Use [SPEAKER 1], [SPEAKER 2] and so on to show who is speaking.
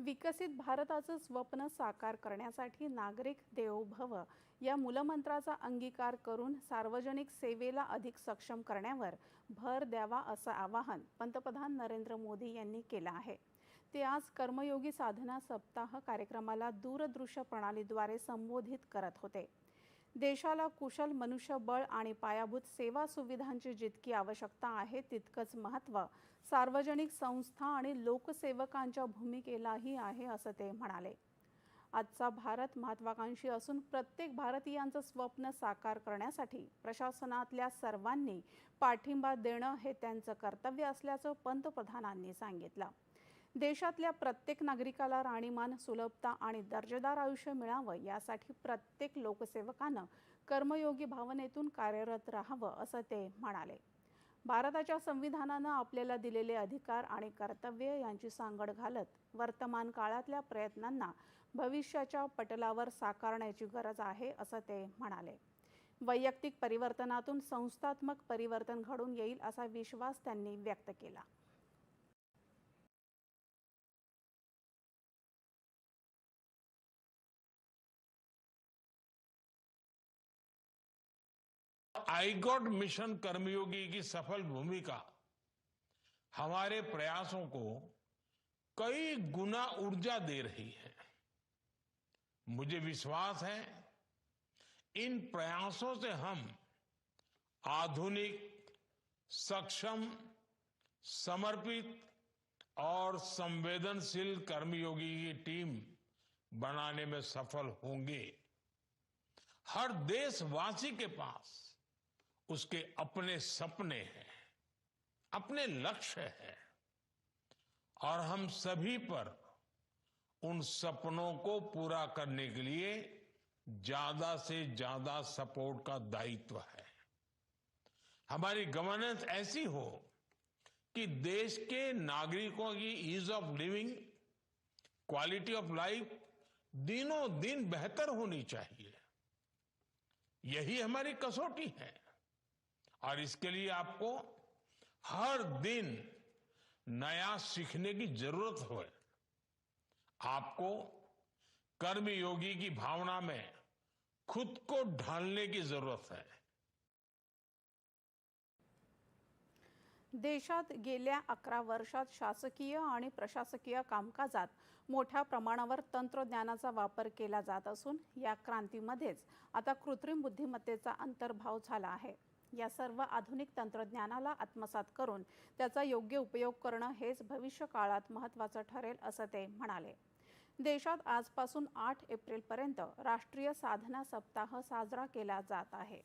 [SPEAKER 1] विकसित भारताचं स्वप्न साकार करण्यासाठी नागरिक देवो भव या मूलमंत्राचा अंगीकार करून सार्वजनिक सेवेला अधिक सक्षम करण्यावर भर द्यावा असं आवाहन पंतप्रधान नरेंद्र मोदी यांनी केलं आहे। ते आज कर्मयोगी साधना सप्ताह कार्यक्रमाला दूरदृश्य प्रणालीद्वारे संबोधित करत होते। देशाला कुशल मनुष्यबळ आणि पायाभूत सेवा सुविधांची जितकी आवश्यकता आहे तितकंच महत्त्व सार्वजनिक संस्था आणि लोकसेवकांच्या भूमिकेलाही आहे असं ते म्हणाले। आजचा भारत महत्त्वाकांक्षी असून प्रत्येक भारतीयांचं स्वप्न साकार करण्यासाठी प्रशासनातल्या सर्वांनी पाठिंबा देणं हे त्यांचं कर्तव्य असल्याचं पंतप्रधानांनी सांगितलं। देशातल्या प्रत्येक नागरिकाला राहणीमान, सुलभता आणि दर्जेदार आयुष्य मिळावं यासाठी प्रत्येक लोकसेवकानं कर्मयोगी भावनेतून कार्यरत राहावं असं ते म्हणाले। भारताच्या संविधानानं आपल्याला दिलेले अधिकार आणि कर्तव्य यांची सांगड घालत वर्तमान काळातल्या प्रयत्नांना भविष्याच्या पटलावर साकारण्याची गरज आहे असं ते म्हणाले। वैयक्तिक परिवर्तनातून संस्थात्मक परिवर्तन घडून येईल असा विश्वास त्यांनी व्यक्त केला।
[SPEAKER 2] आईगॉट मिशन कर्मयोगी की सफल भूमिका हमारे प्रयासों को कई गुना ऊर्जा दे रही है। मुझे विश्वास है इन प्रयासों से हम आधुनिक, सक्षम, समर्पित और संवेदनशील कर्मयोगी की टीम बनाने में सफल होंगे। हर देशवासी के पास उसके अपने सपने हैं, अपने लक्ष्य हैं और हम सभी पर उन सपनों को पूरा करने के लिए ज्यादा से ज्यादा सपोर्ट का दायित्व है। हमारी गवर्नेंस ऐसी हो कि देश के नागरिकों की ease of living, quality of life दिनों दिन बेहतर होनी चाहिए। यही हमारी कसौटी है और इसके लिए आपको हर दिन नया सीखने की जरूरत है। आपको कर्मयोगी की भावना में खुद को ढालने की जरूरत है।
[SPEAKER 1] देशात गेल्या 11 वर्षात शासकीय आणि प्रशासकीय कामकाजात मोठ्या प्रमाणावर तंत्रज्ञानाचा वापर केला जात असून या क्रांतीमध्येच आता कृत्रिम बुद्धिमत्तेचा अंतर्भाव झाला आहे। या सर्व आधुनिक तंत्रज्ञानाला आत्मसात करून त्याचा योग्य उपयोग करणं हेच भविष्य काळात महत्त्वाचं ठरेल असं ते म्हणाले। देशात आजपासून 8 एप्रिलपर्यंत राष्ट्रीय साधना सप्ताह साजरा केला जात आहे।